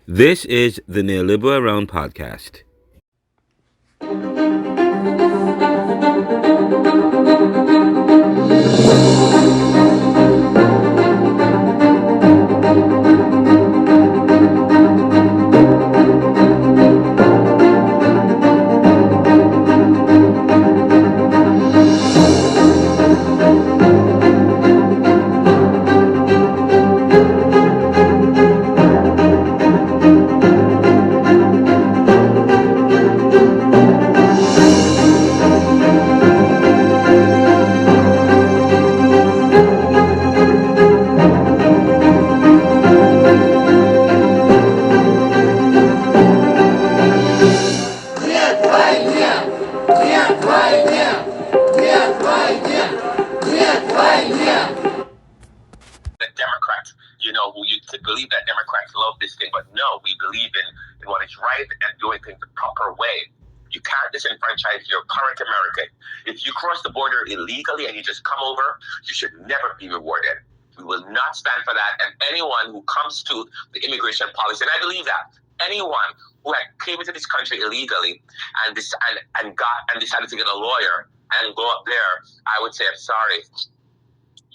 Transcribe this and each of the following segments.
This is the Neoliberal Round Podcast. Believe that Democrats love this thing, but no, we believe in what is right and doing things the proper way. You can't disenfranchise your current American. If you cross the border illegally and you just come over, you should never be rewarded. We will not stand for that. And anyone who comes to the immigration policy, and I believe that anyone who had came into this country illegally and decided to get a lawyer and go up there, I would say, I'm sorry,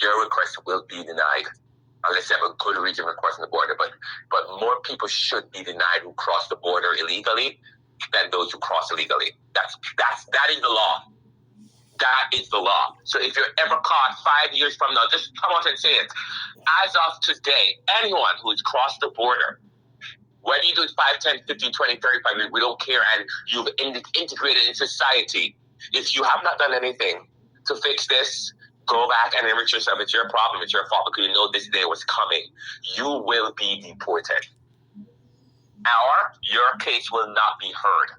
your request will be denied. Unless you have a good reason for crossing the border, but more people should be denied who cross the border illegally than those who cross illegally. That is the law. That is the law. So if you're ever caught 5 years from now, just come out and say it. As of today, anyone who's crossed the border, whether you do it 5, 10, 15, 20, 35 years, we don't care, and you've integrated in society, if you have not done anything to fix this, go back and enrich yourself. It's your problem. It's your fault because you know this day was coming. You will be deported. Or your case will not be heard.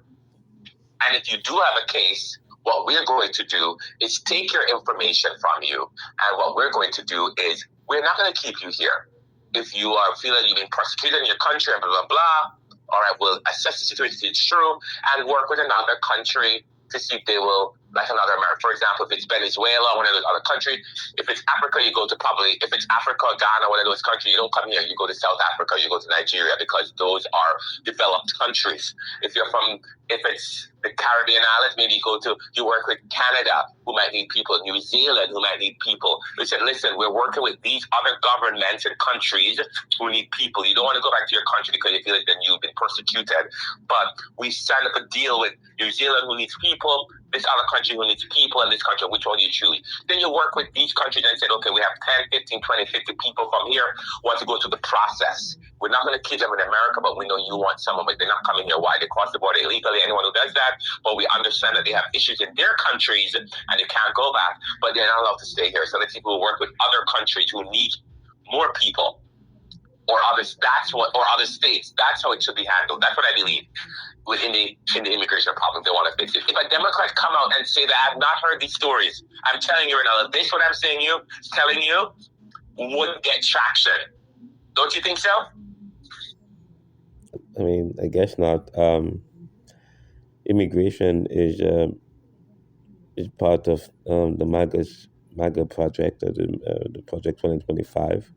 And if you do have a case, what we're going to do is take your information from you. And what we're going to do is we're not going to keep you here. If you are feeling you've been persecuted in your country and blah, blah, blah, all right, we'll assess the situation if it's true and work with another country to see if they will, like another America. For example, if it's Venezuela, one of those other countries. If it's Africa, you go to if it's Africa, Ghana, one of those countries, you don't come here. You go to South Africa, you go to Nigeria, because those are developed countries. If it's the Caribbean islands, maybe you work with Canada, who might need people, New Zealand, who might need people. We said, listen, we're working with these other governments and countries who need people. You don't want to go back to your country because you feel like then you've been persecuted. But we signed up a deal with New Zealand, who needs people, this other country who needs people, and this country, which one you choose? Then you work with these countries and said, okay, we have 10, 15, 20, 50 people from here who want to go through the process. We're not going to keep them in America, but we know you want some of it. They're not coming here. Why? They cross the border illegally. Anyone who does that, but we understand that they have issues in their countries and they can't go back, but they're not allowed to stay here. So let's see, we'll work with other countries who need more people, or others. Or other states. That's how it should be handled. That's what I believe. Within the immigration problem, they want to fix it. If a Democrat come out and say that I have not heard these stories, I'm telling you, Renaldo, this what I'm telling you would get traction. Don't you think so? I mean, I guess not. Immigration is part of the MAGA project, or the Project 2025.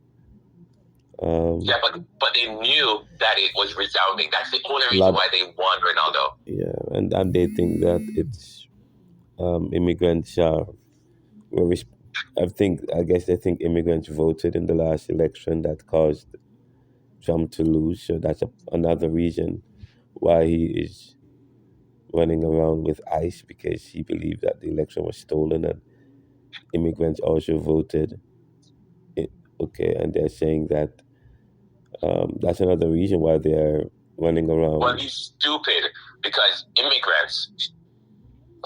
Yeah, but they knew that it was resounding. That's the only reason why they won, Renaldo. Yeah, and they think that it's immigrants are. I guess they think immigrants voted in the last election that caused Trump to lose. So that's another reason why he is running around with ICE, because he believed that the election was stolen and immigrants also voted. Okay, and they're saying that that's another reason why they're running around. Well, he's stupid, because immigrants,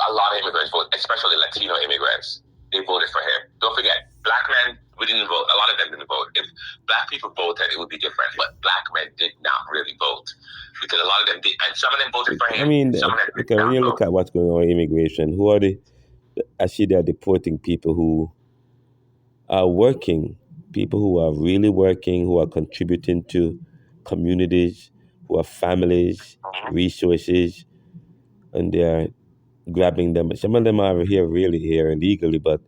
a lot of immigrants vote, especially Latino immigrants, they voted for him. Don't forget, black men, we didn't vote. A lot of them didn't vote. If black people voted, it would be different. But black men did not really vote, because a lot of them did, and some of them voted for him. I mean, some of them okay, when you look at what's going on with immigration, who are I see they're deporting people who are working, people who are really working, who are contributing to communities, who have families, resources, and they're grabbing them. Some of them are here illegally, but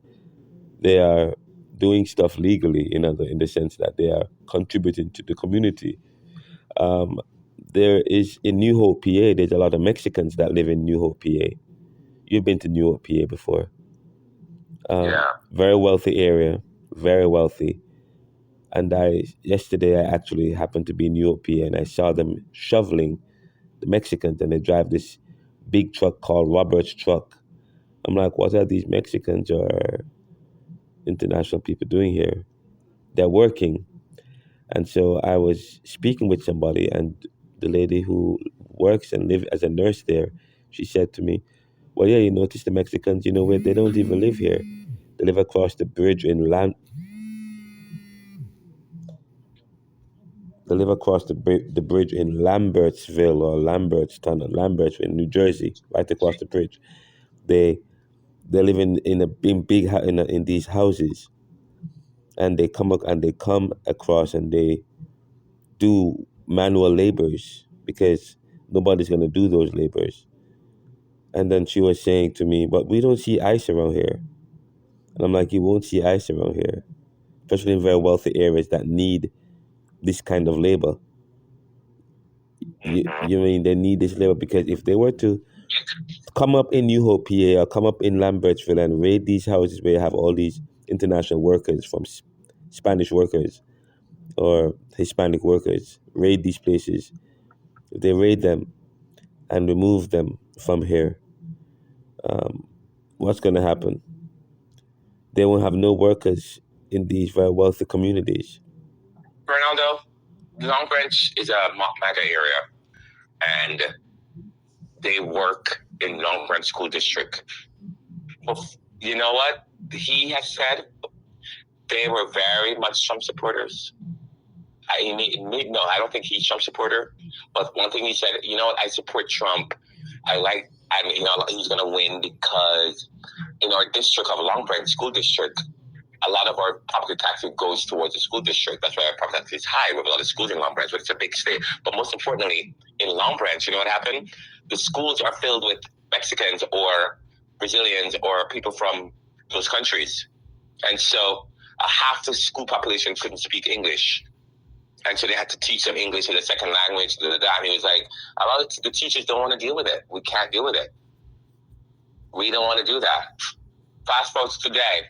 they are doing stuff legally, in the sense that they are contributing to the community. there is in New Hope, PA. There's a lot of Mexicans that live in New Hope, PA. You've been to New Hope, PA before. Very wealthy area, very wealthy. And yesterday I actually happened to be in New York, PA, and I saw them shoveling the Mexicans, and they drive this big truck called Robert's truck. I'm like, what are these Mexicans or international people doing here? They're working. And so I was speaking with somebody, and the lady who works and lives as a nurse there, she said to me, well, yeah, you notice the Mexicans, where they don't even live here. They live across the bridge in They live across the bridge in Lambertsville or Lambertstown, or Lambertsville, in New Jersey, right across the bridge. They they live in a big in these houses, and they come across and they do manual labors because nobody's gonna do those labors. And then she was saying to me, "But we don't see ICE around here." And I'm like, "You won't see ICE around here, especially in very wealthy areas that need this kind of labor." You mean they need this labor because if they were to come up in New Hope, PA, or come up in Lambertsville and raid these houses where you have all these international workers from Spanish workers or Hispanic workers, raid these places. If they raid them and remove them from here, what's going to happen? They won't have no workers in these very wealthy communities. Renaldo, Long Branch is a MAGA area, and they work in Long Branch School District. You know what he has said? They were very much Trump supporters. No, I don't think he's Trump supporter. But one thing he said, you know what, I support Trump. And he's going to win because in our district of Long Branch School District, a lot of our property tax goes towards the school district. That's why our property tax is high. We have a lot of schools in Long Branch, but it's a big state. But most importantly, in Long Branch, you know what happened? The schools are filled with Mexicans or Brazilians or people from those countries. And so half the school population couldn't speak English. And so they had to teach them English as a second language. And he was like, a lot of the teachers don't want to deal with it. We can't deal with it. We don't want to do that. Fast forward to today,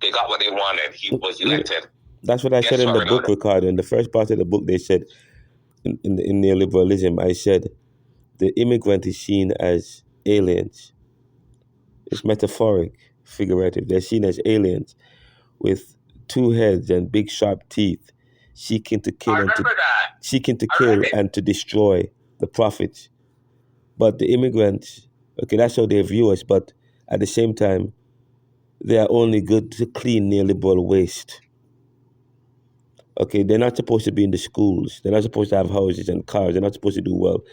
they got what they wanted. He was elected. That's what I said in the book, Ricardo. In the first part of the book, they said, in Neoliberalism, I said, the immigrant is seen as aliens. It's metaphoric, figurative. They're seen as aliens with two heads and big sharp teeth, seeking to kill and to destroy the prophets. But the immigrants, okay, that's how they view us. But at the same time, they are only good to clean neoliberal waste. Okay, they're not supposed to be in the schools. They're not supposed to have houses and cars. They're not supposed to do well.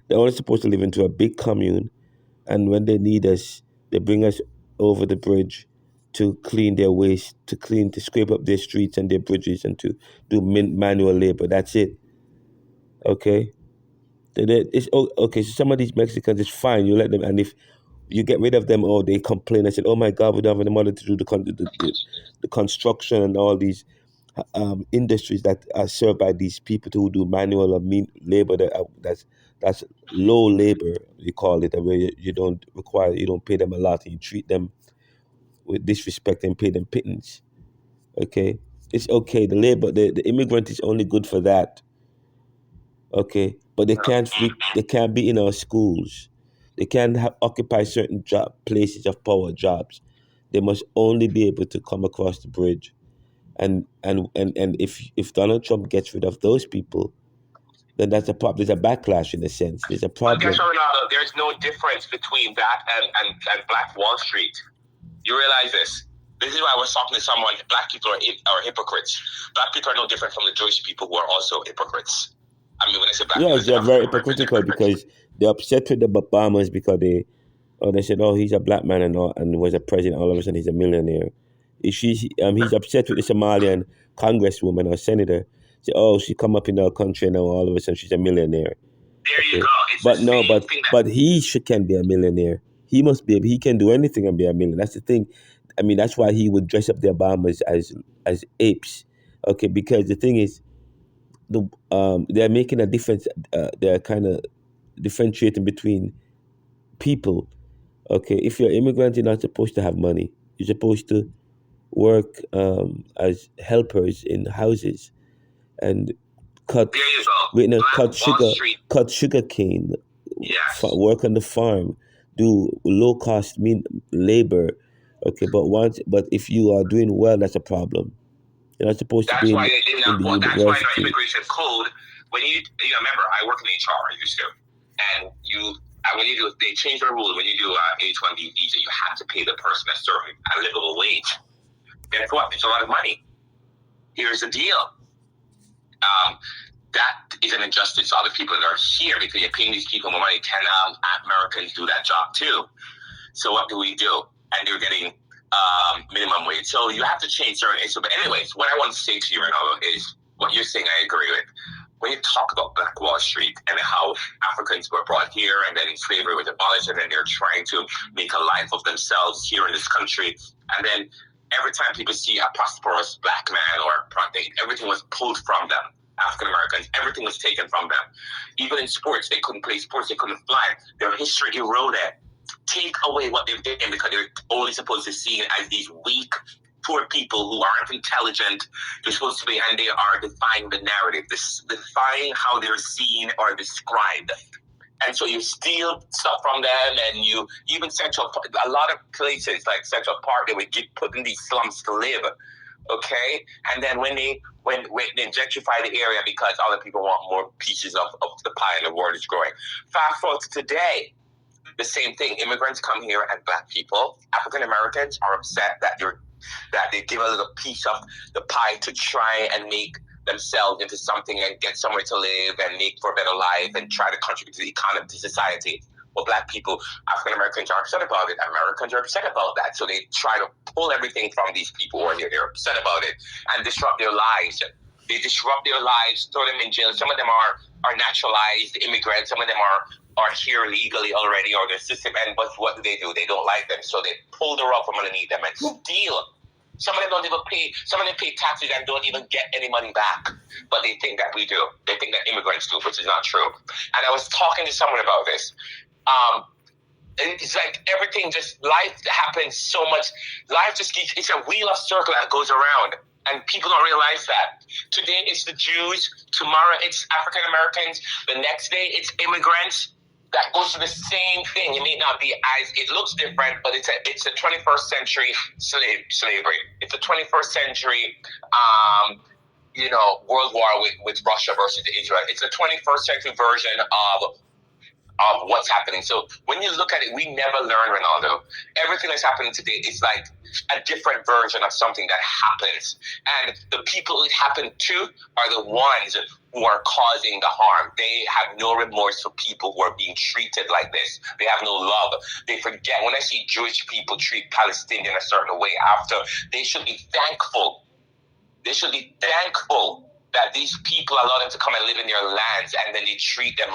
They're only supposed to live into a big commune. And when they need us, they bring us over the bridge to clean their waste, to scrape up their streets and their bridges and to do manual labor. That's it. Okay? It's okay. So some of these Mexicans, it's fine. You let them, and if you get rid of them, or they complain and say, "Oh my God, we don't have the money to do the construction and all these industries that are served by these people who do manual or mean labor that's low labor, you call it, where you don't pay them a lot and you treat them with disrespect and pay them pittance." Okay, it's okay. The immigrant is only good for that. Okay, but they can't be in our schools. They can't occupy certain places of power jobs. They must only be able to come across the bridge. And if Donald Trump gets rid of those people, then that's a problem. There's a backlash in a sense. There's a problem. But guess what, Ronaldo? There's no difference between that and Black Wall Street. You realize this? This is why I was talking to someone. Black people are hypocrites. Black people are no different from the Jewish people who are also hypocrites. I mean, when I say black people, they're very hypocritical because they're upset with the Obamas because they said, "Oh, he's a black man and was a president. All of a sudden, he's a millionaire." He's upset with the Somalian congresswoman or senator. Say, "Oh, she come up in our country and now all of a sudden she's a millionaire." There you go. But he can be a millionaire. He must be. He can do anything and be a millionaire. That's the thing. I mean, that's why he would dress up the Obamas as apes. Okay, because the thing is, they're making a difference. They're kind of differentiating between people. Okay, if you're an immigrant, you're not supposed to have money. You're supposed to work as helpers in houses and cut There you go. wait, no, Black Wall Street. cut sugar cane, Yes. work on the farm, do low cost labor. Okay, but if you are doing well, that's a problem. You're not supposed to That's be why they did in not. the Well, that's why in our university. immigration code, when you remember, I work in HR. I used to, and when you do, they changed the rule. When you do H-1B visa, you have to pay the person a livable wage. Guess what? It's a lot of money. Here's the deal. That is an injustice to other people that are here because you're paying these people more money. 10 Americans do that job too. So what do? And they're getting minimum wage. So you have to change certain issues. But anyways, what I want to say to you, Renaldo, is what you're saying I agree with. When you talk about Black Wall Street and how Africans were brought here and then slavery was abolished and then they're trying to make a life of themselves here in this country. And then every time people see a prosperous black man or everything was pulled from them. African Americans, everything was taken from them. Even in sports, they couldn't play sports, they couldn't fly. Their history eroded. Take away what they've done because they're only supposed to see it as these weak, poor people who aren't intelligent. They're supposed to be, and they are defying the narrative, defying how they're seen or described. And so you steal stuff from them, and you even a lot of places like Central Park, they would get put in these slums to live. Okay, and then when they gentrify the area because other people want more pieces of the pie and the world is growing. Fast forward to today, the same thing. Immigrants come here and black people, African Americans, are upset that they give a little piece of the pie to try and make themselves into something and get somewhere to live and make for a better life and try to contribute to the economy, to society. Well, black people, African Americans are upset about it. Americans are upset about that. So they try to pull everything from these people who are here. They're upset about it and disrupt their lives. They disrupt their lives, throw them in jail. Some of them are naturalized immigrants. Some of them are here legally already or their system. But what do? They don't like them. So they pull the rug from underneath them and steal. Some of them don't even pay. Some of them pay taxes and don't even get any money back. But they think that we do. They think that immigrants do, which is not true. And I was talking to someone about this. It's like everything life happens so much. Life it's a wheel of circle that goes around. And people don't realize that. Today it's the Jews. Tomorrow it's African Americans. The next day it's immigrants. That goes to the same thing. It may not be it looks different, but it's a 21st century slavery. It's a 21st century, World War with Russia versus Israel. It's a 21st century version of what's happening. So when you look at it, we never learn, Renaldo. Everything that's happening today is like a different version of something that happens. And the people it happened to are the ones who are causing the harm. They have no remorse for people who are being treated like this. They have no love. They forget. When I see Jewish people treat Palestinians a certain way after, they should be thankful. They should be thankful that these people allow them to come and live in their lands, and then they treat them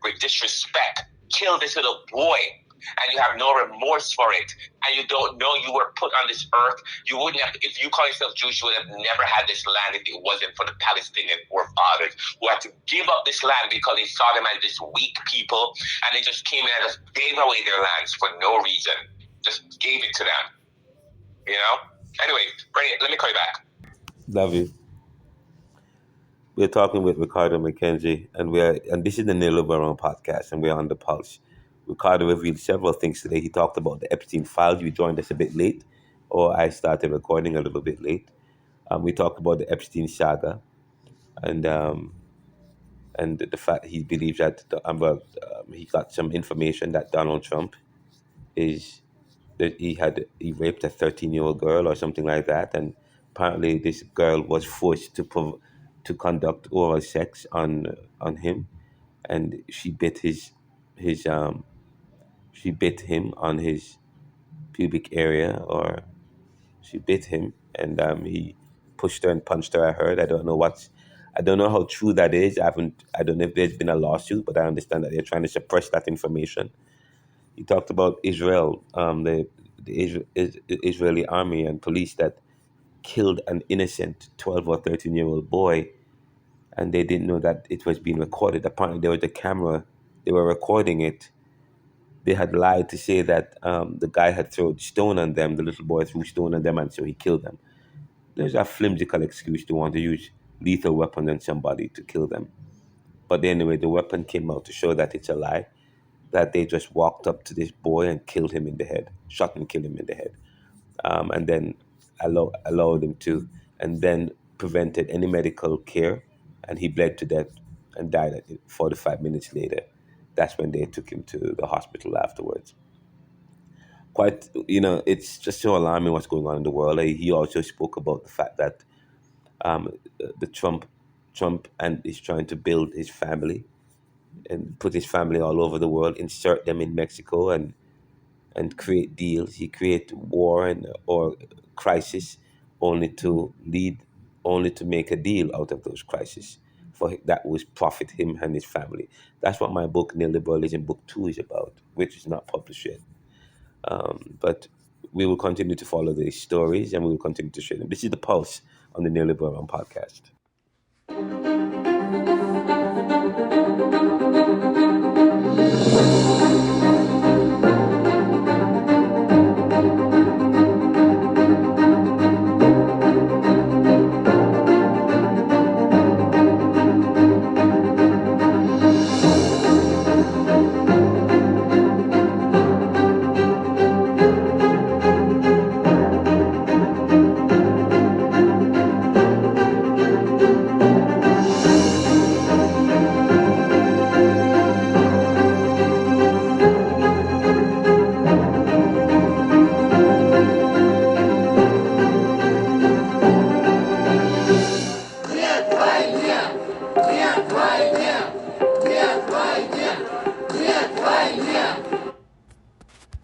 with disrespect. Kill this little boy, and you have no remorse for it, and you don't know you were put on this earth. You wouldn't have, if you call yourself Jewish, you would have never had this land if it wasn't for the Palestinian forefathers who had to give up this land because they saw them as this weak people, and they just came in and just gave away their lands for no reason. Just gave it to them. Anyway, Brady, let me call you back. Love you. We're talking with Ricardo McKenzie, and this is the Neoliberal Round Podcast, and we're on the pulse. Ricardo revealed several things today. He talked about the Epstein files. You joined us a bit late, or I started recording a little bit late. We talked about the Epstein saga, and the fact he believes that he got some information that Donald Trump that he raped a 13-year-old girl or something like that, and apparently this girl was forced to conduct oral sex on him, and she bit him on his pubic area, or she bit him, and he pushed her and punched her. I heard. I don't know how true that is. I don't know if there's been a lawsuit, but I understand that they're trying to suppress that information. He talked about Israel, the Israeli army and police that killed an innocent 12 or 13-year-old boy, and they didn't know that it was being recorded. Apparently, there was a camera; they were recording it. They had lied to say that the guy had thrown stone on them. The little boy threw stone on them, and so he killed them. There's a flimsical excuse to want to use lethal weapon on somebody to kill them. But anyway, the weapon came out to show that it's a lie. That they just walked up to this boy and killed him in the head, shot and killed him in the head, and then allowed him to, and then prevented any medical care, and he bled to death and died 45 minutes later. That's when they took him to the hospital afterwards. Quite, it's just so alarming what's going on in the world. He also spoke about the fact that um, the Trump and is trying to build his family and put his family all over the world, insert them in Mexico, and create deals. He create war and or crisis, only to lead, only to make a deal out of those crises for that was profit him and his family. That's what my book Neoliberalism Book 2 is about, which is not published yet. But we will continue to follow these stories and we will continue to share them. This is the Pulse on the Neoliberal Round Podcast.